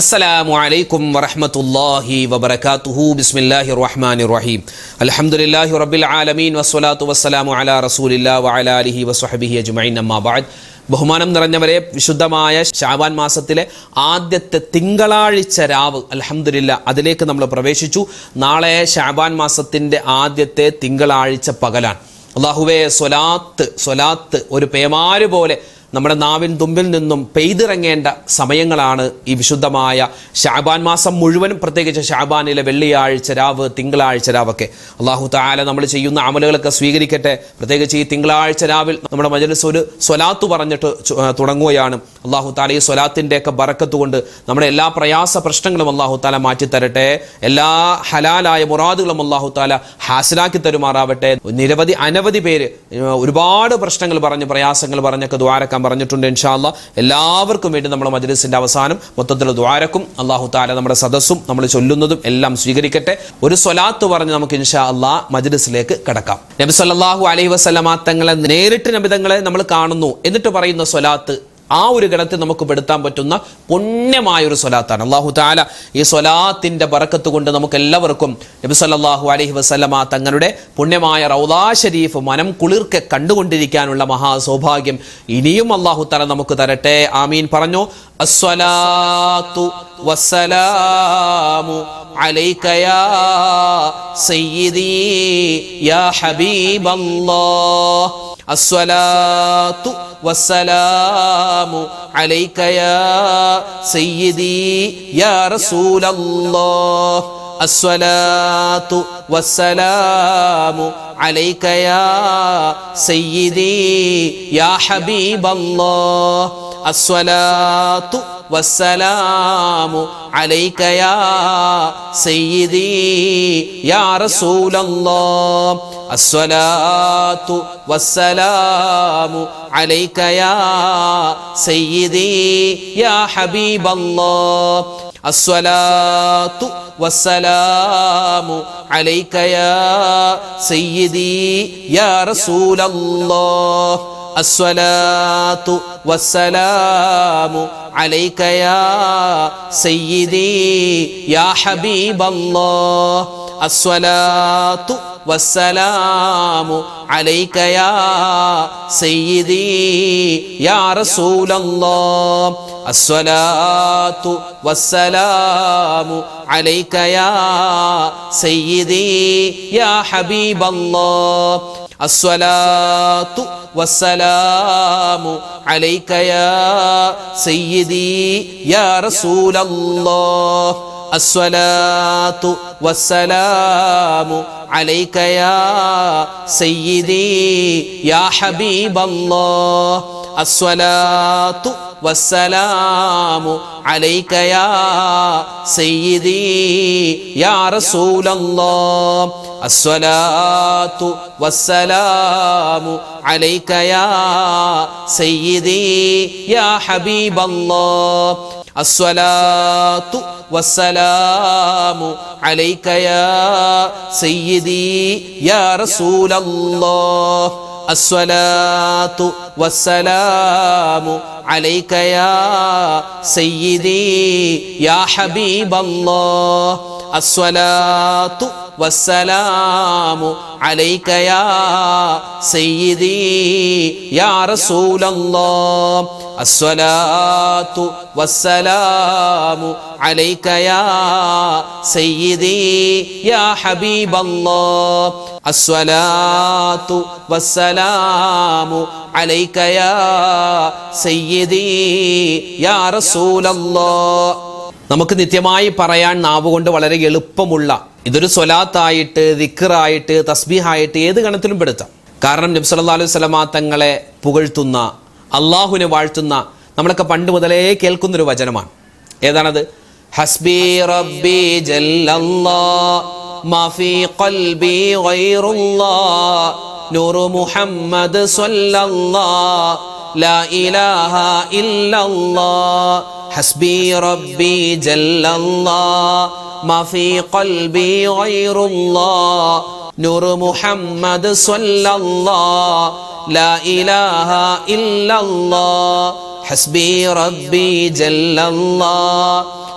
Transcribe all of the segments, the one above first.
അസ്സലാമു അലൈക്കും വറഹ്മത്തുള്ളാഹി വബറകാതുഹു. ബിസ്മില്ലാഹിർ റഹ്മാനിർ റഹീം. അൽഹംദുലില്ലാഹി റബ്ബിൽ ആലമീൻ വസ്സലാത്തു വസ്സലാമു അലാ റസൂലില്ലാഹി വഅലാ ആലിഹി വസ്വഹ്ബിഹി അജ്മഈൻ. അമ്മാ ബഅദ്. ബഹുമാനം നിറഞ്ഞവരെ, വിശുദ്ധമായ ശഅബാൻ മാസത്തിലെ ആദ്യത്തെ തിങ്കളാഴ്ച രാവ് അൽഹംദുലില്ലാ അതിലേക്ക് നമ്മൾ പ്രവേശിച്ചു. നാളെ ശഅബാൻ മാസത്തിൻ്റെ ആദ്യത്തെ തിങ്കളാഴ്ച പകലാണ്. അല്ലാഹുവേ, സ്വലാത്ത് ഒരു പേമാര് പോലെ നമ്മുടെ നാവിൻ തുമ്പിൽ നിന്നും പെയ്തിറങ്ങേണ്ട സമയങ്ങളാണ് ഈ വിശുദ്ധമായ ശഅബാൻ മാസം മുഴുവനും, പ്രത്യേകിച്ച് ശഅബാനിലെ വെള്ളിയാഴ്ച രാവ്, തിങ്കളാഴ്ച രാവൊക്കെ. അല്ലാഹു തആല നമ്മൾ ചെയ്യുന്ന അമലുകളൊക്കെ സ്വീകരിക്കട്ടെ. പ്രത്യേകിച്ച് ഈ തിങ്കളാഴ്ച രാവിൽ നമ്മുടെ മജ്‌ലിസ് ഒരു സ്വലാത്ത് പറഞ്ഞിട്ട് തുടങ്ങുകയാണ്. അല്ലാഹു തആല ഈ സ്വലാത്തിൻ്റെയൊക്കെ ബറക്കത്ത് കൊണ്ട് നമ്മുടെ എല്ലാ പ്രയാസ പ്രശ്നങ്ങളും അല്ലാഹു തആല മാറ്റിത്തരട്ടെ. എല്ലാ ഹലാലായ മുറാദുകളും അല്ലാഹു തആല ഹാസിലാക്കി തരുമാറാവട്ടെ. അനവധി പേര് ഒരുപാട് പ്രശ്നങ്ങൾ പറഞ്ഞ്, പ്രയാസങ്ങൾ പറഞ്ഞൊക്കെ ദുആരക്കാൻ പറഞ്ഞിട്ടുണ്ട്. ഇൻഷാ അല്ലാഹ് എല്ലാവർക്കും വേണ്ടി നമ്മുടെ മജ്‌ലിസിന്റെ അവസാനം മൊത്തത്തിൽ ദുആരക്കും. അല്ലാഹു തആല നമ്മുടെ സദസ്സും നമ്മൾ ചൊല്ലുന്നതും എല്ലാം സ്വീകരിക്കട്ടെ. ഒരു സ്വലാത്ത് പറഞ്ഞ് നമുക്ക് ഇൻഷാ അല്ലാഹ് മജ്‌ലിസിലേക്ക് കടക്കാം. നബി സല്ലല്ലാഹു അലൈഹി വസല്ലമ തങ്ങളെ നേരിട്ട് നബിതങ്ങളെ നമ്മൾ കാണുന്നു എന്നിട്ട് പറയുന്ന സ്വലാത്ത്, ആ ഒരു ഗണത്തിൽ നമുക്ക് പെടുത്താൻ പറ്റുന്ന പുണ്യമായൊരു സ്വലാത്താണ്. അല്ലാഹു തആല ഈ സ്വലാത്തിൻ്റെ ബറക്കത്ത് കൊണ്ട് നമുക്ക് എല്ലാവർക്കും നബി സല്ലല്ലാഹു അലൈഹി വസല്ലമ തങ്ങളുടെ പുണ്യമായ റൗളാ ശരീഫ് മനം കുളിർക്കെ കണ്ടുകൊണ്ടിരിക്കാനുള്ള മഹാസൗഭാഗ്യം ഇനിയും അല്ലാഹു തആല നമുക്ക് തരട്ടെ. ആമീൻ. പറഞ്ഞു. അസ്സലാത്തു വസ്സലാമു അലൈക യാ സയ്യിദി യാ ഹബീബല്ലാഹ്. അസ്സലാത്തു വസ്സലാമു അലൈക യാ സയ്യിദി യാ റസൂലല്ലാഹ്. അസ്സലാത്തു വസ്സലാമു അലൈക യാ സയ്യിദി യാ ഹബീബല്ലാഹ്. അസ്സലാത്തു വസ്സലാമു അലൈക യാ സയ്യിദി യാ റസൂലല്ലാഹ്. അസ്സലാത്തു വസ്സലാമു അലൈക യാ സയ്യിദി യാ ഹബീബല്ലാഹ്. അസ്സലാത്തു വസ്സലാമു അലൈക യാ സയ്യിദി യാ റസൂലല്ലാഹ്. അസ്സലാത്തു വസ്സലാമു അലൈക യാ സയ്യിദി യാ ഹബീബല്ലാഹ്. അസ്സലാത്തു വസ്സലാമു അലൈക യാ സയ്യിദി യാ റസൂലല്ലാഹ്. അസ്സലാത്തു വസ്സലാമു അലൈക യാ സയ്യിദി യാ ഹബീബല്ലാഹ്. അസ്സലാത്തു വസ്സലാമു അലൈക യാ സയ്യിദി യാ റസൂലല്ലാഹ്. അസ്സലാത്തു വസ്സലാമു അലൈക യാ സയ്യിദി യാ ഹബീബല്ലാഹ്. അസ്സലാത്തു വസ്സലാമു അലൈക യാ സയ്യിദി യാ റസൂലല്ലാഹ്. അസ്സലാത്തു വസ്സലാമു അലൈക യാ സയ്യിദി യാ ഹബീബല്ലാഹ്. അസ്സലാത്തു വസ്സലാമു അലൈക യാ സയ്യിദി യാ റസൂലല്ലാഹ്. അസ്സലാത്തു വസ്സലാമു അലൈക യാ സയ്യിദി യാ ഹബീബല്ലാഹ്. അസ്സലാത്തു വസ്സലാമു അലൈക യാ സയ്യിദി യാ റസൂലല്ലാഹ്. അസ്സലാത്തു വസ്സലാമു അലൈക യാ സയ്യിദി യാ ഹബീബല്ലാഹ്. അസ്സലാത്തു വസ്സലാമു അലൈക യാ സയ്യിദി യാ റസൂലല്ലാഹ്. നമുക്ക് നിത്യമായി പറയാൻ നാവുകൊണ്ട് വളരെ എളുപ്പമുള്ള ഇതൊരു സ്വലാത്തായിട്ട്, ദിക്റായിട്ട്, തസ്ബീഹായിട്ട് ഏത് ഗണത്തിലും പെടുത്താം. കാരണം നബി സല്ലല്ലാഹു അലൈഹി വസല്ലമ തങ്ങളെ പുകഴ്ത്തുന്ന, അള്ളാഹുവിനെ വാഴ്ത്തുന്ന നമ്മളൊക്കെ പണ്ട് മുതലേ കേൾക്കുന്നൊരു വചനമാണ്. ഏതാണത്? ഹസ്ബി റബ്ബി ജല്ലല്ലാഹ് മാ ഫീ ഖൽബി ഗൈറുല്ലാഹ് നൂറു മുഹമ്മദ് സ്വല്ലല്ലാഹ് ലാ ഇലാഹ ഇല്ലല്ലാഹ്. ഹസ്ബി റബ്ബി ജല്ലല്ലാഹ് മാ ഫീ ഖൽബി ഗൈറുല്ലാഹ് നൂറു മുഹമ്മദ് സ്വല്ലല്ലാഹ് ലാ ഇലാഹ ഇല്ലല്ലാഹ്. ഹസ്ബി റബ്ബി ജല്ലല്ലാഹ്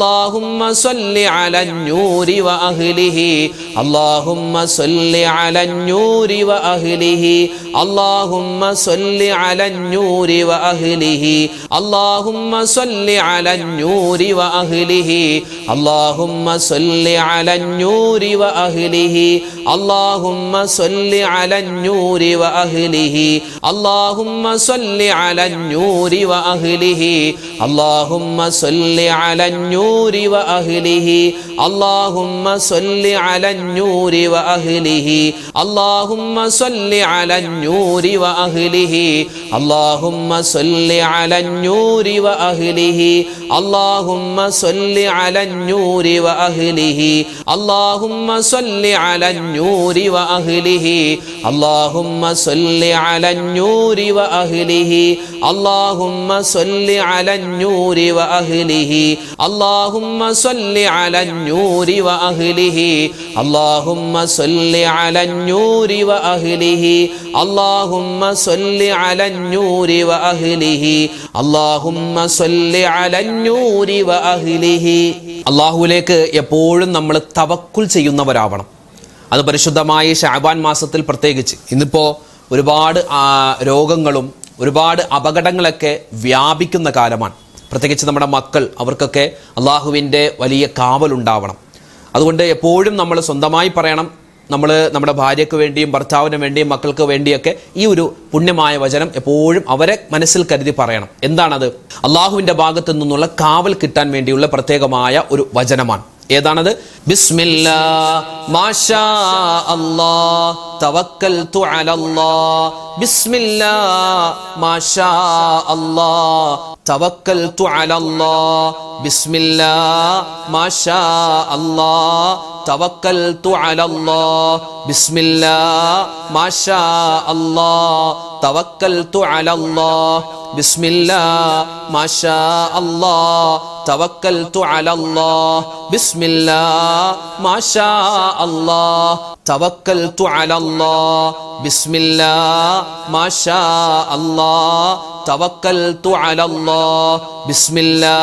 اللهم صل على النور وأهله اللهم صل على النور وأهله اللهم صل على النور وأهله اللهم صل على النور وأهله اللهم صل على النور وأهله اللهم صل على النور وأهله اللهم صل على النور وأهله اللهم صل على النور وأهله اللهم صل على النور وأهله اللهم صل على النور وأهله اللهم صل على النور وأهله اللهم صل على النور وأهله اللهم صل على النور وأهله اللهم صل على النور وأهله اللهم صل على النور وأهله اللهم صل على النور وأهله اللهم صل على النور وأهله اللهم صل على النور وأهله اللهم صل على النور وأهله അല്ലാഹുവിലേക്ക് എപ്പോഴും നമ്മൾ തവക്കുൽ ചെയ്യുന്നവരാവണം. അത് പരിശുദ്ധമായ ശഅബാൻ മാസത്തിൽ പ്രത്യേകിച്ച് ഇന്നിപ്പോൾ ഒരുപാട് രോഗങ്ങളും ഒരുപാട് അപകടങ്ങളൊക്കെ വ്യാപിക്കുന്ന കാലമാണ്. പ്രത്യേകിച്ച് നമ്മുടെ മക്കൾ, അവർക്കൊക്കെ അള്ളാഹുവിൻ്റെ വലിയ കാവലുണ്ടാവണം. അതുകൊണ്ട് എപ്പോഴും നമ്മൾ സ്വന്തമായി പറയണം, നമ്മൾ നമ്മുടെ ഭാര്യയ്ക്ക് വേണ്ടിയും ഭർത്താവിന് വേണ്ടിയും മക്കൾക്ക് വേണ്ടിയൊക്കെ ഈ ഒരു പുണ്യമായ വചനം എപ്പോഴും അവരെ മനസ്സിൽ കരുതി പറയണം. എന്താണത്? അള്ളാഹുവിൻ്റെ ഭാഗത്തു നിന്നുള്ള കാവൽ കിട്ടാൻ വേണ്ടിയുള്ള പ്രത്യേകമായ ഒരു വചനമാണ്. ഏതാണത്? ബിസ്മില്ലാ മാഷാ അല്ലാഹ് തവക്കൽതു അലല്ലാഹ് ബിസ്മില്ലാ മാഷാ അല്ലാഹ് തവക്കൽതു അലല്ലാഹ് ബിസ്മില്ലാ മാഷാ അല്ലാഹ് തവക്കൽതു അലല്ലാഹ് ബിസ്മില്ലാ മാഷാ അല്ലാഹ് തവക്കൽതു അലല്ലാഹ് ബിസ്മില്ലാ മാഷാ അല്ലാഹ് തവക്കൽതു അലല്ലാഹ് ബിസ്മില്ലാ മാഷാ അല്ലാഹ് തവക്കൽതു അലല്ലാഹ് ബിസ്മില്ലാ മാഷാ അല്ലാഹ് തവക്കൽതു അലല്ലാഹ് ബിസ്മില്ലാ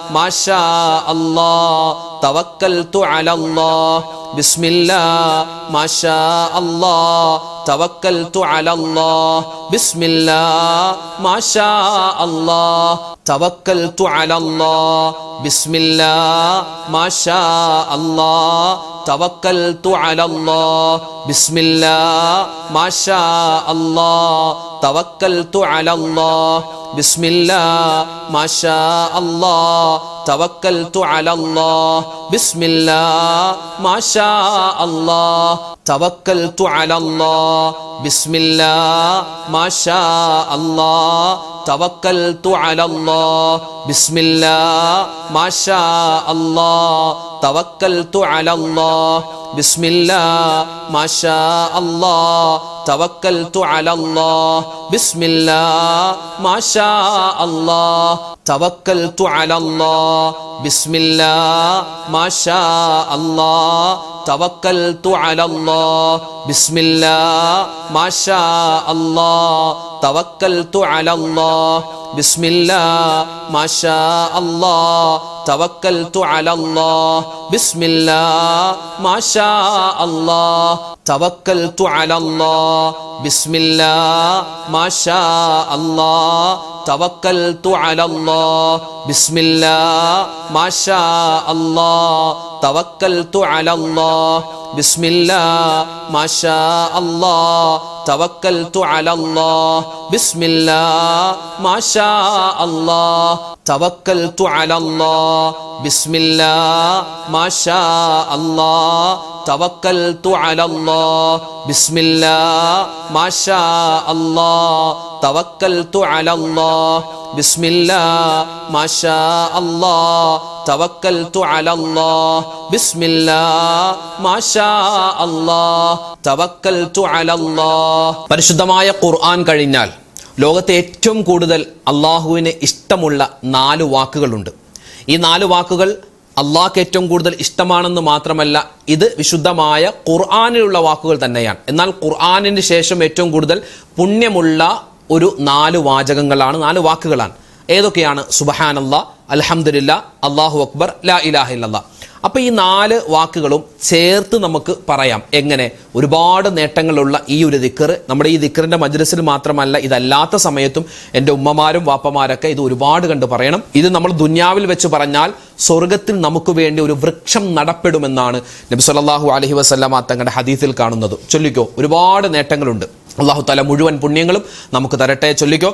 മാഷാ അല്ലാഹ് തവക്കൽതു അലല്ലാഹ് ബിസ്മില്ലാ മാഷാ അല്ലാഹ് തവക്കൽതു അലല്ലാഹ് ബിസ്മില്ലാ മാഷാ അല്ലാഹ് തവക്കൽതു അലല്ലാഹ് ബിസ്മില്ലാ മാഷാ അല്ലാഹ് തവക്കൽതു അലല്ലാഹ് ബിസ്മില്ലാ മാഷാ അല്ലാഹ് തവക്കൽതു അലല്ലാഹ് ബിസ്മില്ലാ മാഷാ അല്ലാഹ് തവക്കൽതു അലല്ലാഹ് ബിസ്മില്ലാ മാഷാ അല്ലാഹ് തവക്കൽതു അലല്ലാഹ് ബിസ്മില്ലാ മാഷാ അല്ലാഹ് തവക്കൽതു അലല്ലാഹ് ബിസ്മില്ലാ മാഷാ അല്ലാഹ് തവക്കൽതു അലല്ലാഹ് ബിസ്മില്ലാ മാഷാ അല്ലാഹ് തവക്കൽതു അലല്ലാഹ് ബിസ്മില്ലാ മാഷാ അല്ലാഹ് തവക്കൽതു അലല്ലാഹ് ബിസ്മില്ലാ മാഷാ അല്ലാഹ് തവക്കൽതു അലല്ലാഹ് ബിസ്മില്ലാ മാഷാ അല്ലാഹ് തവക്കൽതു അലല്ലാഹ് ബിസ്മില്ലാ മാഷാ അല്ലാഹ് തവക്കൽതു അലല്ലാഹ് ബിസ്മില്ലാ മാഷാ അല്ലാഹ് തവക്കൽതു അലല്ലാഹ് ബിസ്മില്ലാ മാഷാ അല്ലാഹ് തവക്കൽതു അലല്ലാഹ് ബിസ്മില്ലാ മാഷാ അല്ലാഹ് തവക്കൽതു അലല്ലാഹ് ബിസ്മില്ലാ മാഷാ അല്ലാഹ് തവക്കൽതു അലല്ലാഹ് ബിസ്മില്ലാ മാഷാ അല്ലാഹ് തവക്കൽതു അലല്ലാഹ് ബിസ്മില്ലാ മാഷാ അല്ലാഹ് തവക്കൽതു അലല്ലാഹ് ബിസ്മില്ലാ മാഷാ അല്ലാഹ് തവക്കൽതു അലല്ലാഹ് ബിസ്മില്ലാ മാഷാ അല്ലാഹ് തവക്കൽതു അലല്ലാഹ് ബിസ്മില്ലാ മാഷാ അല്ലാഹ് തവക്കൽതു അലല്ലാഹ്. പരിശുദ്ധമായ ഖുർആൻ കഴിഞ്ഞാൽ ലോകത്തെ ഏറ്റവും കൂടുതൽ അള്ളാഹുവിന് ഇഷ്ടമുള്ള 4 വാക്കുകളുണ്ട്. ഈ 4 വാക്കുകൾ അള്ളാഹ്ക്ക് ഏറ്റവും കൂടുതൽ ഇഷ്ടമാണെന്ന് മാത്രമല്ല, ഇത് വിശുദ്ധമായ ഖുർആനിലുള്ള വാക്കുകൾ തന്നെയാണ്. എന്നാൽ ഖുർആനിന് ശേഷം ഏറ്റവും കൂടുതൽ പുണ്യമുള്ള ഒരു 4 വാചകങ്ങളാണ്, 4 വാക്കുകളാണ്. ഏതൊക്കെയാണ്? സുബ്ഹാനല്ലാഹ്, അൽഹംദുലില്ലാ, അല്ലാഹു അക്ബർ, ലാ ഇലാഹ ഇല്ലല്ലാഹ്. അപ്പോൾ ഈ 4 വാക്കുകളും ചേർത്ത് നമുക്ക് പറയാം. എങ്ങനെ? ഒരുപാട് നേട്ടങ്ങളുള്ള ഈ ഒരു ദിക്ർ നമ്മുടെ ഈ ദിക്റിന്റെ മജ്ലിസിൽ മാത്രമല്ല, ഇതല്ലാത്ത സമയത്തും എൻ്റെ ഉമ്മമാരും വാപ്പമാരൊക്കെ ഇത് ഒരുപാട് കണ്ട് പറയണം. ഇത് നമ്മൾ ദുനിയാവിൽ വെച്ച് പറഞ്ഞാൽ സ്വർഗത്തിൽ നമുക്ക് വേണ്ടി ഒരു വൃക്ഷം നടപ്പെടുമെന്നാണ് നബി സല്ലല്ലാഹു അലൈഹി വസല്ലമ തങ്ങളുടെ ഹദീസിൽ കാണുന്നത്. ചൊല്ലിക്കോ, ഒരുപാട് നേട്ടങ്ങളുണ്ട്. അല്ലാഹു തആല മുഴുവൻ പുണ്യങ്ങളും നമുക്ക് തരട്ടെ. ചൊല്ലിക്കോ,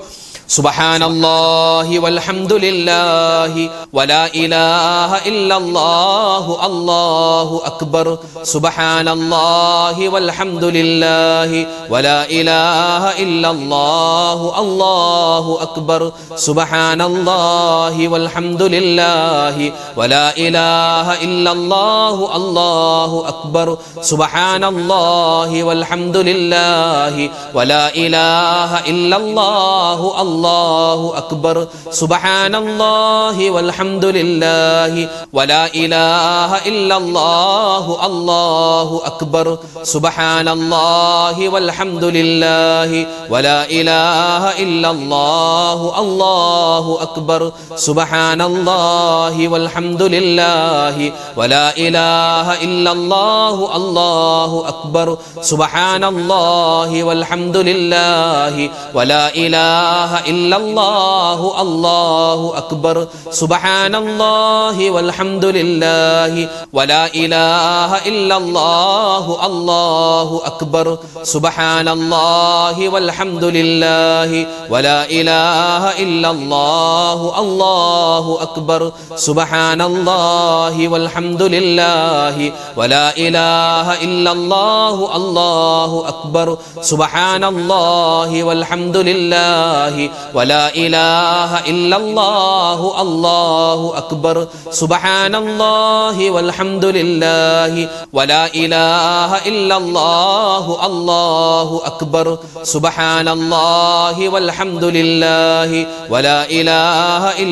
സുബ്ഹാനല്ലാഹി വൽഹംദുലില്ലാഹി വലാ ഇലാഹ ഇല്ലല്ലാഹു അല്ലാഹു അക്ബർ. സുബ്ഹാനല്ലാഹി വൽഹംദുലില്ലാഹി വലാ ഇലാഹ ഇല്ലല്ലാഹു അല്ലാഹു അക്ബർ. സുബ്ഹാനല്ലാഹി വൽഹംദുലില്ലാഹി വലാ ഇലാഹ ഇല്ലല്ലാഹു അല്ലാഹു അക്ബർ. സുബ്ഹാനല്ലാഹി വൽഹംദുലില്ലാഹി വലാ ഇലാഹ ഇല്ലല്ലാഹു അല്ലാഹു അക്ബർ. സുബ്ഹാനല്ലാഹി വൽഹംദുലില്ലാഹി വലാ ഇലാഹ ഇല്ലല്ലാഹു അല്ലാഹു അക്ബർ. സുബ്ഹാനല്ലാഹി വൽഹംദുലില്ലാഹി വലാ ഇലാഹ ഇല്ലല്ലാഹു അല്ലാഹു അക്ബർ. സുബ്ഹാനല്ലാഹി വൽഹംദുലില്ലാഹി വലാ ഇലാഹ ഇല്ലല്ലാഹു അല്ലാഹു അക്ബർ. സുബ്ഹാനല്ലാഹി വൽഹംദുലില്ലാഹി വലാ ഇലാഹ ഇല്ലല്ലാഹു അല്ലാഹു അക്ബർ. സുബ്ഹാനല്ലാഹി വൽഹംദുലില്ലാഹി വലാ ഇലാഹ ഇല്ലല്ലാഹു അല്ലാഹു അക്ബർ. സുബ്ഹാനല്ലാഹി വൽഹംദുലില്ലാഹി വലാ ഇലാഹ ഇല്ലല്ലാഹു അല്ലാഹു അക്ബർ. സുബ്ഹാനല്ലാഹി വൽഹംദുലില്ലാഹി വലാ ഇലാഹ ഇല്ലല്ലാഹു അല്ലാഹു അക്ബർ. സുബ്ഹാനല്ലാഹി വൽഹംദുലില്ലാഹി വലാ ഇലാഹ ഇല്ലല്ലാഹു അല്ലാഹു അക്ബർ. സുബ്ഹാനല്ലാഹി വൽഹംദുലില്ലാഹി വലാ ഇലാഹ ഇല്ലല്ലാഹു അല്ലാഹു അക്ബർ. സുബ്ഹാനല്ലാഹി വൽഹംദുലില്ലാഹി വലാ ഇലാഹ ഇല്ലല്ലാഹു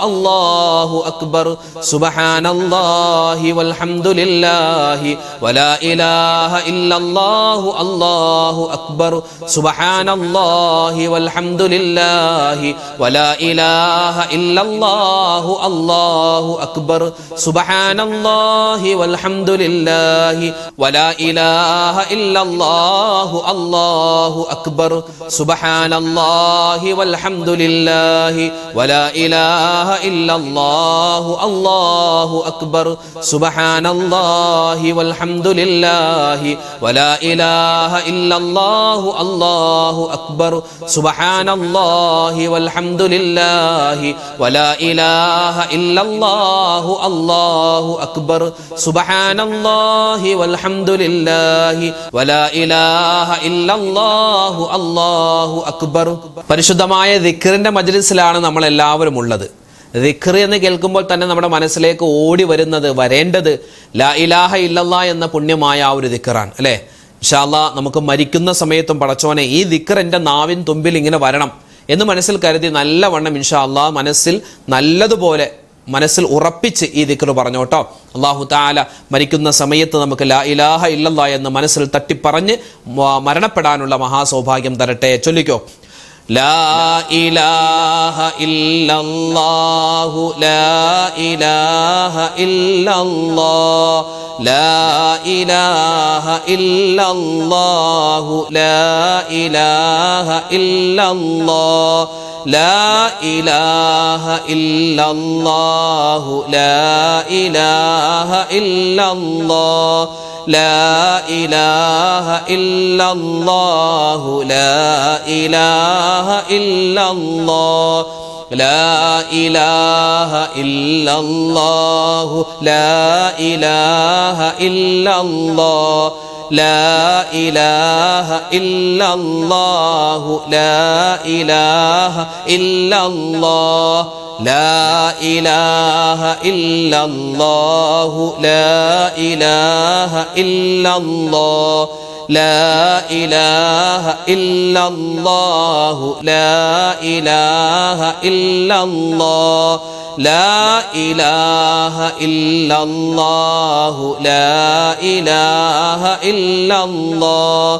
അല്ലാഹു അക്ബർ. സുബ്ഹാനല്ലാഹി വൽഹംദുലില്ലാഹി വലാ ഇലാഹ ഇല്ലല്ലാഹു അല്ലാഹു അക്ബർ. സുബ്ഹാനല്ലാഹി വൽഹംദുലില്ലാഹി വലാ ഇലാഹ ഇല്ലല്ലാഹു അല്ലാഹു അക്ബർ. സുബ്ഹാനല്ലാഹി വൽഹംദുലില്ലാഹി വലാ ഇലാഹ ഇല്ലല്ലാഹു അല്ലാഹു അക്ബർ. സുബ്ഹാനല്ലാഹി വൽഹംദുലില്ലാഹി വലാ ഇലാഹ ഇല്ലല്ലാഹു അല്ലാഹു അക്ബർ. സുബ്ഹാനല്ലാഹി വൽഹംദുലില്ലാഹി വലാ ഇലാഹ ഇല്ലല്ലാഹു അല്ലാഹു അക്ബർ. സുബ്ഹാനല്ലാഹി വൽഹംദുലില്ലാഹി വലാ ഇലാഹ ഇല്ലല്ലാഹു അല്ലാഹു അക്ബർ. സുബ്ഹാനല്ലാഹി വൽഹംദുലില്ലാഹി വലാ ഇലാഹ ഇല്ലല്ലാഹു അല്ലാഹു അക്ബർ. പരിശുദ്ധമായ ദിക്റിന്റെ മജ്ലിസിലാണ് നമ്മൾ എല്ലാവരും ഉള്ളത്. ദിക്ർ എന്ന് കേൾക്കുമ്പോൾ തന്നെ നമ്മുടെ മനസ്സിലേക്ക് ഓടി വരേണ്ടത് ലാ ഇലാഹ ഇല്ലല്ലാഹ് എന്ന പുണ്യമായ ആ ഒരു ദിക്റാണ്, അല്ലേ? ഇൻഷാ അല്ലാഹ് നമുക്ക് മരിക്കുന്ന സമയത്തും പടച്ചോനെ ഈ ദിക്ർ എൻ്റെ നാവിൻ തുമ്പിൽ ഇങ്ങനെ വരണം എന്ന് മനസ്സിൽ കരുതി നല്ലവണ്ണം ഇൻഷാ അല്ലാഹ് മനസ്സിൽ ഉറപ്പിച്ച് ഈ ദിക്ർ പറഞ്ഞോട്ടോ. അല്ലാഹു തആല മരിക്കുന്ന സമയത്ത് നമുക്ക് ലാ ഇലാഹ ഇല്ലല്ലാഹ് എന്ന് മനസ്സിൽ തട്ടിപ്പറഞ്ഞ് മരണപ്പെടാനുള്ള മഹാസൗഭാഗ്യം തരട്ടെ. ചൊല്ലിക്കോ, ലാ ഇലാഹ ഇല്ലല്ലാഹു ലാ ഇലാഹ ഇല്ലല്ലാഹ് ലാ ഇലാഹ ഇല്ലല്ലാഹു ലാ ഇലാഹ ഇല്ലല്ലാഹ് ലാ ഇലാഹ ഇല്ലല്ലാഹു ലാ ഇലാഹ ഇല്ലല്ലാഹ് ലാ ഇലാഹ ഇല്ലല്ലാഹു ലാ ഇലാഹ ഇല്ലല്ലാഹ് ലാ ഇലാഹ ഇല്ലല്ലാഹു ലാ ഇലാഹ ഇല്ലല്ലാഹ് ലാ ഇലാഹ ഇല്ലല്ലാഹു ലാ ഇലാഹ ഇല്ലല്ലാഹ് ലാ ഇലാഹ ഇല്ലല്ലാഹു ലാ ഇലാഹ ഇല്ലല്ലാഹ് ലാ ഇലാഹ ഇല്ലല്ലാഹു ലാ ഇലാഹ ഇല്ലല്ലാഹ് ലാ ഇലാഹ ഇല്ലല്ലാഹു ലാ ഇലാഹ ഇല്ലല്ലാഹ്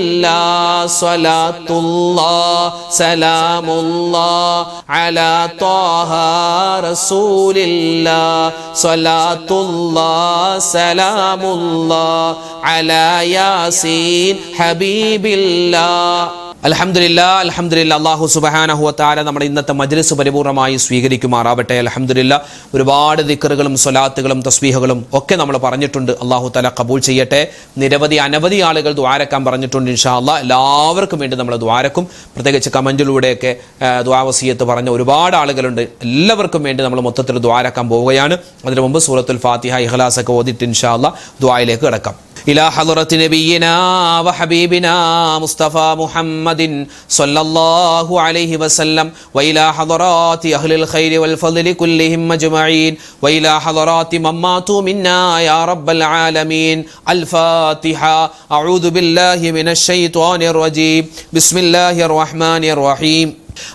ഹബീബില്ലാ സ്വലാത്തുല്ലാ സലാമുല്ലാ അലാ ത്വാഹ റസൂലില്ലാ സ്വലാത്തുല്ലാ സലാമുല്ലാ അലാ യാസീൻ ഹബീബില്ലാ. അൽഹംദുലില്ലാഹ് അൽഹംദുലില്ലാഹ്. അല്ലാഹു സുബ്ഹാനഹു വ തആല നമ്മുടെ ഇന്നത്തെ മജ്ലിസ് പരിപൂർണമായി സ്വീകരിക്കുമാറാവട്ടെ. അൽഹംദുലില്ലാഹ്. ഒരുപാട് ദിക്റുകളും സ്വലാത്തുകളും തസ്ബീഹുകളും ഒക്കെ നമ്മൾ പറഞ്ഞിട്ടുണ്ട്. അല്ലാഹു തആല ഖബൂൽ ചെയ്യട്ടെ. അനവധി ആളുകൾ ദുആരക്കാൻ പറഞ്ഞിട്ടുണ്ട്. ഇൻഷാ അല്ലാഹ് എല്ലാവർക്കും വേണ്ടി നമ്മൾ ദുആരക്കും. പ്രത്യേകിച്ച് കമന്റിലൂടെയൊക്കെ ദുആ വസിയത്ത് പറഞ്ഞ ഒരുപാട് ആളുകളുണ്ട്. എല്ലാവർക്കും വേണ്ടി നമ്മൾ മൊത്തത്തിൽ ദുആരക്കാൻ പോവുകയാണ്. അതിനു മുമ്പ് സൂറത്തുൽ ഫാത്തിഹ ഇഖ്ലാസ് ഒക്കെ ഓതിയിട്ട് ഇൻഷാ അല്ലാഹ് ദുആയിലേക്ക് കടക്കാം. إلى حضرة نبينا وحبيبنا مصطفى محمد صلى الله عليه وسلم وإلى حضرات أهل الخير والفضل كلهم أجمعين وإلى حضرات من ماتوا منا يا رب العالمين. الفاتحة. أعوذ بالله من الشيطان الرجيم. بسم الله الرحمن الرحيم.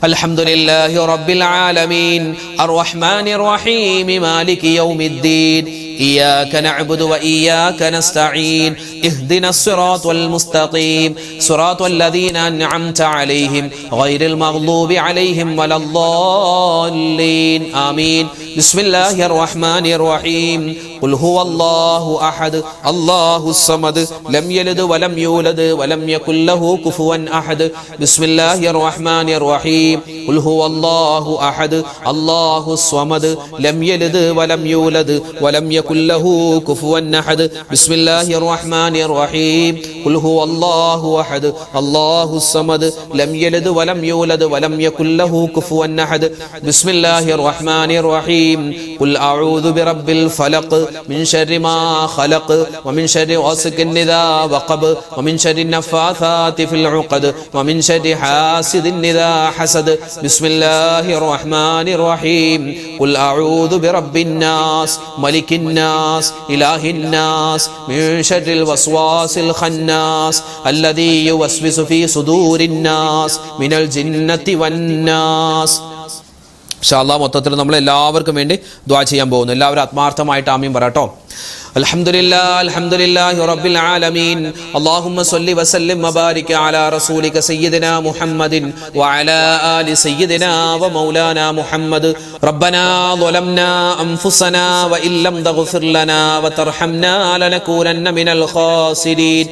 الحمد لله رب العالمين الرحمن الرحيم مالك يوم الدين إياك نعبد وإياك نستعين اهدنا الصراط المستقيم صراط الذين أنعمت عليهم غير المغضوب عليهم ولا الضالين آمين. بسم الله الرحمن الرحيم. قل هو الله أحد الله الصمد لم يلد ولم يولد ولم يكن له كفوا أحد. بسم الله الرحمن الرحيم. قل هو الله أحد الله الصمد لم يلد ولم يولد ولم يكن له كفوا أحد. بسم الله الرحمن الرحيم. قل هو الله أحد الله الصمد لم يلد ولم يولد ولم يكن له كفوا أحد. بسم الله الرحمن الرحيم. قل أعوذ برب الفلق من شر ما خلق ومن شر غاسق إذا وقب ومن شر النفاثات في العقد ومن شر حاسد إذا حسد. بسم الله الرحمن الرحيم. قل أعوذ برب الناس ملك الناس إله الناس من شر الوسواس الخناس الذي يوسوس في صدور الناس من الجنة والناس. ഇൻഷാ അല്ലാഹ് മൊത്തത്തിൽ നമ്മൾ എല്ലാവർക്കും വേണ്ടി ദുആ ചെയ്യാൻ പോകുന്നു. എല്ലാവരും ആത്മാർത്ഥമായിട്ട് ആമീൻ പറയട്ടോ. അൽഹംദുലില്ലാഹി റബ്ബിൽ ആലമീൻ. അല്ലാഹുമ്മ സ്വല്ലി വസല്ലിം വബാരിക് അലാ റസൂലിക സയ്യിദിനാ മുഹമ്മദിൻ വഅലാ ആലി സയ്യിദിനാ വമൗലാനാ മുഹമ്മദ്. റബ്ബനാ ളലംനാ അൻഫുസനാ വഇല്ലം തഗ്ഫിർ ലനാ വതർഹംനാ ലനകൂനന്ന മിനൽ ഖാസിരീൻ.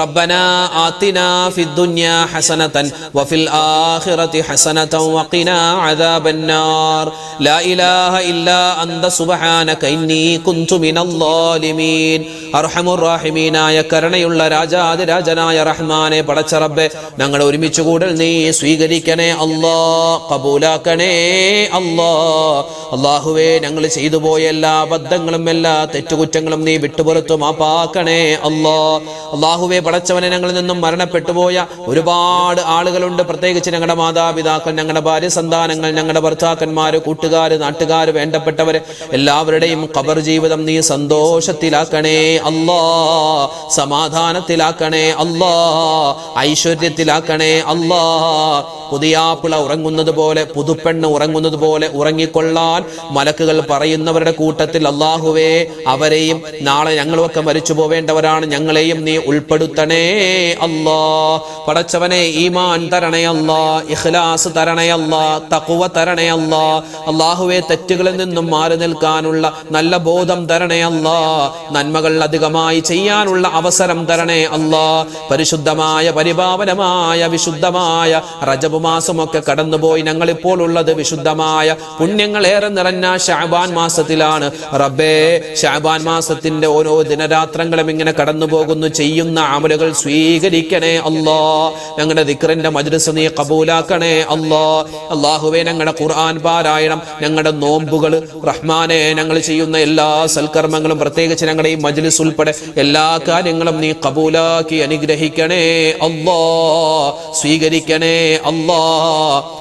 റബ്ബനാ ആതിനാ ഫിദ് ദുനിയാ ഹസനതൻ വഫിൽ ആഖിറതി ഹസനതൻ വഖിനാ അദാബന്നാർ. ലാ ഇലാഹ ഇല്ലാ അൻത സുബ്ഹാനക ഇന്നി കുൻതു മിനൽ ളാലിമീൻ. അർഹമുർ റഹീമീനായ കരുണയുള്ള രാജാതിരാജനായ റഹ്മാനെ പടച്ച റബ്ബേ, ഞങ്ങൾ ഒരുമിച്ച് കൂടൽ നീ സ്വീകരിക്കണേ അല്ലാ, കബൂലാക്കണേ അല്ലാ. അല്ലാഹുവേ, ഞങ്ങൾ ചെയ്തു പോയ എല്ലാ അബദ്ധങ്ങളും എല്ലാ തെറ്റുകുറ്റങ്ങളും നീ വിട്ടുപുറത്തു മാപ്പാക്കണേ അല്ലാ. അല്ലാഹുവേ, പടച്ചവനെ, ഞങ്ങളിൽ നിന്നും മരണപ്പെട്ടു പോയ ഒരുപാട് ആളുകളുണ്ട്. പ്രത്യേകിച്ച് ഞങ്ങളുടെ മാതാപിതാക്കൾ, ഞങ്ങളുടെ ഭാര്യ സന്താനങ്ങൾ, ഞങ്ങളുടെ ഭർത്താക്കന്മാര്, കൂട്ടുകാര്, നാട്ടുകാര്, വേണ്ടപ്പെട്ടവര് എല്ലാവരുടെയും ഖബർ ജീവിതം നീ സന്തോഷത്തിലാക്കണേ അല്ലാ, സമാധാനത്തിലാക്കണേ അല്ലാ, ഐശ്വര്യത്തിലാക്കണേ അല്ലാ. പുതിയാപ്പിള ഉറങ്ങുന്നത് പോലെ, പുതുപ്പെണ്ണ് ഉറങ്ങുന്നത് പോലെ ഉറങ്ങിക്കൊള്ളാൻ മലക്കുകൾ പറയുന്നവരുടെ കൂട്ടത്തിൽ അല്ലാഹുവേ അവരെയും, നാളെ ഞങ്ങളുമൊക്കെ മരിച്ചു പോവേണ്ടവരാണ്, ഞങ്ങളെയും നീ ഉൾപ്പെടുത്തണേ അല്ലാ. പടച്ചവനെ, ഈമാൻ തരണേ അല്ലാ, ഇഖ്ലാസ് തരണേ അല്ലാ, തഖ്വ തരണേ അല്ലാ. അല്ലാഹുവേ, തെറ്റുകളിൽ നിന്നും മാറി നിൽക്കാനുള്ള നല്ല ബോധം തരണേ അല്ലാ, നന്മകൾ അധികമായി ചെയ്യാനുള്ള അവസരം തരണേ അല്ലാ. പരിശുദ്ധമായ പരിപാവനമായ വിശുദ്ധമായ റജബ് മാസമൊക്കെ കടന്നുപോയി ഞങ്ങളിപ്പോൾ ഉള്ളത് വിശുദ്ധമായ പുണ്യങ്ങളേറെ നിറഞ്ഞ ശഅബാൻ മാസത്തിലാണ്. റബ്ബേ, ശഅബാൻ മാസത്തിന്റെ ഓരോ ദിനരാത്രങ്ങളും ഇങ്ങനെ കടന്നു പോകുന്നു. ചെയ്യുന്ന അമലുകൾ സ്വീകരിക്കണേ അല്ലാ. ഞങ്ങളുടെ ദിക്റിന്റെ മജ്ലിസ് നീ ഖബൂലാക്കണേ അല്ലാ. അല്ലാഹുവേ, ഞങ്ങളുടെ ഖുർആൻ പാരായണം, ഞങ്ങളുടെ നോമ്പുകൾ, റഹ്മാനെ, ഞങ്ങൾ ചെയ്യുന്ന എല്ലാ സൽക്കർമ്മങ്ങളും, പ്രത്യേകിച്ച് ഞങ്ങളുടെ ഈ മജ്ലിസ് ഉൾപ്പെടെ എല്ലാ കാര്യങ്ങളും നീ ഖബൂലാക്കി അനുഗ്രഹിക്കണേ അല്ലാ, സ്വീകരിക്കണേ അല്ലാ.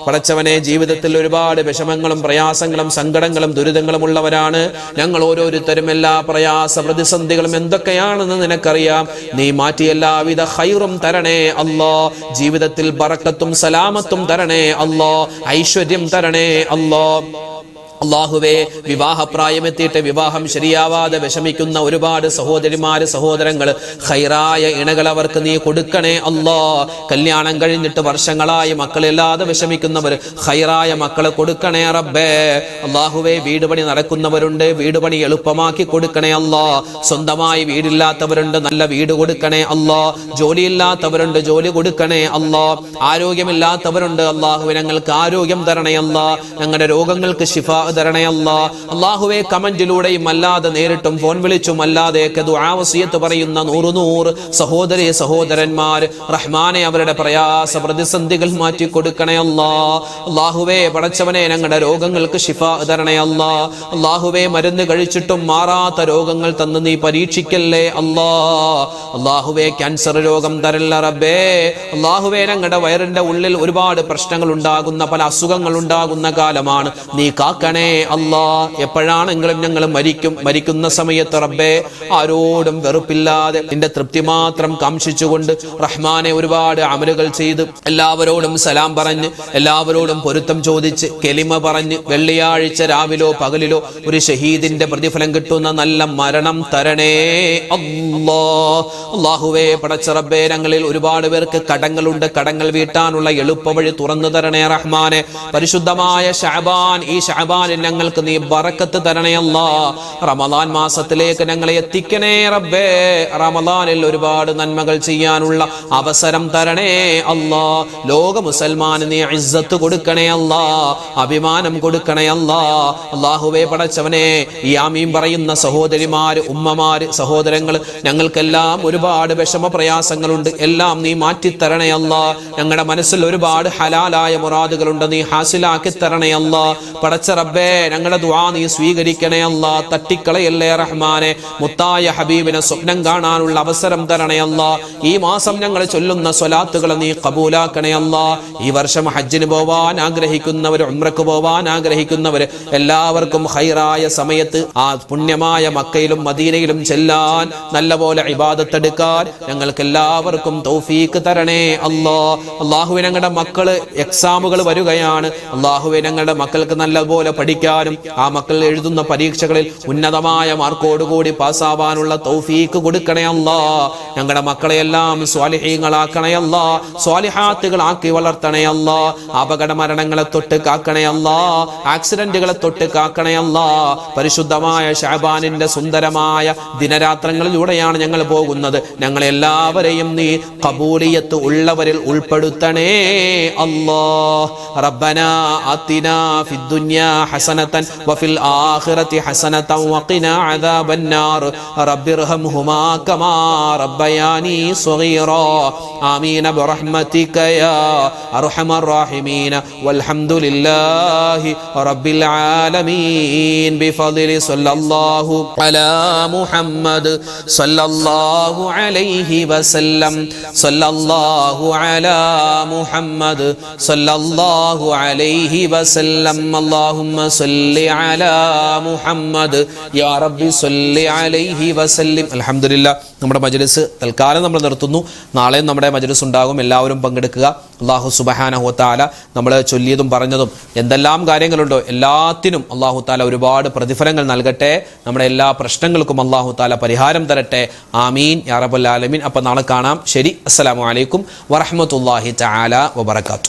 പടച്ചവനെ, ജീവിതത്തിൽ ഒരുപാട് വിഷമങ്ങളും പ്രയാസങ്ങളും സങ്കടങ്ങളും ദുരിതങ്ങളും ഉള്ളവരാണ് ഞങ്ങൾ ഓരോരുത്തരും. എല്ലാ പ്രയാസ പ്രതിസന്ധികളും എന്തൊക്കെയാണെന്ന് നിനക്കറിയാം. നീ മാറ്റി എല്ലാവിധ ഖൈറും തരണേ അല്ലാ. ജീവിതത്തിൽ ബറക്കത്തും സലാമത്തും തരണേ അല്ലാ, ഐശ്വര്യം തരണേ അല്ലാ. അള്ളാഹുവേ, വിവാഹപ്രായമെത്തിയിട്ട് വിവാഹം ശരിയാവാതെ വിഷമിക്കുന്ന ഒരുപാട് സഹോദരിമാര് സഹോദരങ്ങൾ, ഖൈറായ ഇണകൾ അവർക്ക് നീ കൊടുക്കണേ അല്ലാ. കല്യാണം കഴിഞ്ഞിട്ട് വർഷങ്ങളായി മക്കളില്ലാതെ വിഷമിക്കുന്നവർ, ഖൈറായ മക്കളെ കൊടുക്കണേ റബ്ബേ. അള്ളാഹുവേ, വീട് പണി നടക്കുന്നവരുണ്ട്, വീട് പണി എളുപ്പമാക്കി കൊടുക്കണേ അല്ലാ. സ്വന്തമായി വീടില്ലാത്തവരുണ്ട്, നല്ല വീട് കൊടുക്കണേ അല്ലാ. ജോലിയില്ലാത്തവരുണ്ട്, ജോലി കൊടുക്കണേ അല്ലാ. ആരോഗ്യമില്ലാത്തവരുണ്ട്, അള്ളാഹുവേ ഞങ്ങൾക്ക് ആരോഗ്യം തരണേ അല്ലാ. ഞങ്ങളുടെ രോഗങ്ങൾക്ക് ശിഫാ തരണേ അല്ലാ. അല്ലാഹുവേ, കമന്റിലൂടെയും അല്ലാതെ നേരിട്ടും ഫോൺ വിളിച്ചും അല്ലാതെയൊക്കെ ദുആ വസിയത്ത് പറയുന്ന നൂറ് സഹോദരി സഹോദരന്മാർ, റഹ്മാനെ അവരുടെ പ്രയാസ പ്രതിസന്ധികൾ മാറ്റി കൊടുക്കണേ അല്ലാ. അല്ലാഹുവേ, പടച്ചവനെ ഞങ്ങളുടെ രോഗങ്ങൾക്ക് ശിഫാ തരണേ അല്ലാ. അല്ലാഹുവേ, മരുന്ന് കഴിച്ചിട്ടും മാറാത്ത രോഗങ്ങൾ തന്ന് നീ പരീക്ഷിക്കല്ലേ അല്ലാ. അല്ലാഹുവേ, ക്യാൻസർ രോഗം തരല്ല റബ്ബേ. അല്ലാഹുവേ, ഞങ്ങളുടെ വയറിന്റെ ഉള്ളിൽ ഒരുപാട് പ്രശ്നങ്ങൾ ഉണ്ടാകുന്ന, പല അസുഖങ്ങൾ ഉണ്ടാകുന്ന കാലമാണ്, നീ കാക്കണേ അല്ലാ. എപ്പോഴാണെങ്കിലും ഞങ്ങൾ മരിക്കുന്ന സമയത്ത് റബ്ബേ, ആരോടും വെറുപ്പില്ലാതെ നിന്റെ തൃപ്തി മാത്രം കാംക്ഷിച്ചുകൊണ്ട് റഹ്മാനെ ഒരുപാട് അമലുകൾ ചെയ്ത് എല്ലാവരോടും സലാം പറഞ്ഞ് എല്ലാവരോടും പൊരുത്തം ചോദിച്ച് കെലിമ പറഞ്ഞ് വെള്ളിയാഴ്ച രാവിലോ പകലിലോ ഒരു ഷഹീദിന്റെ പ്രതിഫലം കിട്ടുന്ന നല്ല മരണം തരണേ അല്ലാ. അല്ലാഹുവേ, പടച്ച റബ്ബേ, ഞങ്ങളിൽ ഒരുപാട് പേർക്ക് കടങ്ങളുണ്ട്, കടങ്ങൾ വീട്ടാനുള്ള എളുപ്പവഴി തുറന്നു തരണേ റഹ്മാനെ. പരിശുദ്ധമായ ശഅബാൻ, ഈ ശഅബാനിൽ ഞങ്ങൾക്ക് നീ ബറക്കത്ത് തരണേ അല്ലാ. റമളാൻ മാസത്തിലേക്ക് ഞങ്ങളെ എത്തിക്കണേ റബ്ബേ. റമളാനിൽ ഒരുപാട് നന്മകൾ ചെയ്യാനുള്ള അവസരം തരണേ അല്ലാ. ലോക മുസൽമാന് നീ ഇസ്സത്ത് കൊടുക്കണേ അല്ലാ, അഭിമാനം കൊടുക്കണേ അല്ലാ. അല്ലാഹുവേ, പടച്ചവനെ, ഈ ആമീൻ പറയുന്ന സഹോദരിമാര്, ഉമ്മമാര്, സഹോദരങ്ങൾ, ഞങ്ങൾക്കെല്ലാം ഒരുപാട് വിഷമ പ്രയാസങ്ങളുണ്ട്, എല്ലാം നീ മാറ്റിത്തരണേ അല്ലാ. ഞങ്ങളുടെ മനസ്സിൽ ഒരുപാട് ഹലാലായ മുറാദുകളുണ്ട്, നീ ഹാസിലാക്കി തരണേ അല്ലാ. പടച്ച റബ്ബേ, ഞങ്ങളുടെ ദുആ നീ സ്വീകരിക്കണേ അല്ലാ. തട്ടിക്കളയല്ലേ റഹ്മാനെ. മുത്തായ ഹബീബിനെ സ്വപ്നം കാണാനുള്ള അവസരം തരണേ അല്ലാ. ഈ മാസം ഞങ്ങൾ ചൊല്ലുന്ന സ്വലാത്തുകൾ നീ കബൂലാക്കണേ അല്ലാ. ഈ വർഷം ഹജ്ജിന് പോവാൻ ആഗ്രഹിക്കുന്നവർ, ഉംറക്ക് പോവാൻ ആഗ്രഹിക്കുന്നവർ എല്ലാവർക്കും ഖൈറായ സമയത്ത് ആ പുണ്യമായ മക്കയിലും മദീനയിലും ചെല്ലാൻ, നല്ലപോലെ ഇബാദത്ത് എടുക്കാൻ ഞങ്ങൾക്ക് എല്ലാവർക്കും തൗഫീക്ക് തരണേ അല്ലാ. അല്ലാഹുവേ, ഞങ്ങളുടെ മക്കള് എക്സാമുകൾ വരികയാണ്. അല്ലാഹുവേ, ഞങ്ങളുടെ മക്കൾക്ക് നല്ലപോലെ പഠിക്കാനും ആ മക്കൾ എഴുതുന്ന പരീക്ഷകളിൽ ഉന്നതമായ മാർക്കോടുകൂടി പാസ്സാവാനുള്ള തൗഫീക്ക് കൊടുക്കണേ അല്ലാ. ഞങ്ങളുടെ മക്കളെയെല്ലാം സ്വാലിഹീങ്ങളാക്കണേ അല്ലാ, സ്വാലിഹാത്തുകളാക്കി വളർത്തണേ അല്ലാ. അപകട മരണങ്ങളെ തൊട്ട് കാക്കണേ അല്ലാ, ആക്സിഡന്റുകളെ തൊട്ട് കാക്കണേ അല്ലാ. പരിശുദ്ധമായ ശഅബാനിന്റെ സുന്ദരമായ ദിനരാത്രങ്ങളിലൂടെയാണ് ഞങ്ങൾ പോകുന്നത്. ഞങ്ങളെല്ലാവരെയും നീ ഖബൂലിയത്ത് ഉള്ളവരിൽ ഉൾപ്പെടുത്തണേ അല്ലാ. റബ്ബനാ ആതിനാ ഫിദ്ദുനിയാ ഹസനതൻ വഫിൽ ആഖിറതി ഹസനതൻ വഖിനാ അദാബന്നാർ. റബ്ബിർഹംഹുമാ കമാ റബ്ബയാനി സ്വഗീറാ. ആമീൻ ബിറഹ്മതിക യാ അർഹമർ റഹീമീൻ. വൽഹംദുലില്ലാഹി റബ്ബിൽ ആലമീൻ. ബിഫദ്ലി സല്ലല്ലാഹു അലാ മുഹമ്മദ് സല്ലല്ലാഹു അലൈഹി വസല്ലം. സല്ലല്ലാഹു അലാ മുഹമ്മദ് സല്ലല്ലാഹു അലൈഹി വസല്ലം. അല്ലാഹുമ്മ സല്ലി അലാ മുഹമ്മദ് യാ റബ്ബി സല്ലി അലൈഹി വസല്ലം. അൽഹംദുലില്ലാഹ്, നമ്മുടെ മജ്ലിസ് തൽക്കാലം നമ്മൾ നിർത്തുന്നു. നാളെ നമ്മുടെ മജ്ലിസ് ഉണ്ടാകും, എല്ലാവരും പങ്കെടുക്കുക. അല്ലാഹു സുബ്ഹാനഹു വ തആല നമ്മൾ ചൊല്ലിയതും പറഞ്ഞതും എന്തെല്ലാം കാര്യങ്ങളുണ്ടോ എല്ലാത്തിനും അല്ലാഹു തആല ഒരുപാട് പ്രതിഫലങ്ങൾ നൽകട്ടെ. നമ്മുടെ എല്ലാ പ്രശ്നങ്ങൾക്കും അല്ലാഹു തആല പരിഹാരം തരട്ടെ. ആമീൻ യാ റബ്ബൽ ആലമീൻ. അപ്പോൾ നാളെ കാണാം. ശരി, അസ്സലാമു അലൈക്കും വറഹ്മത്തുള്ളാഹി തആല വബറകാതുഹു.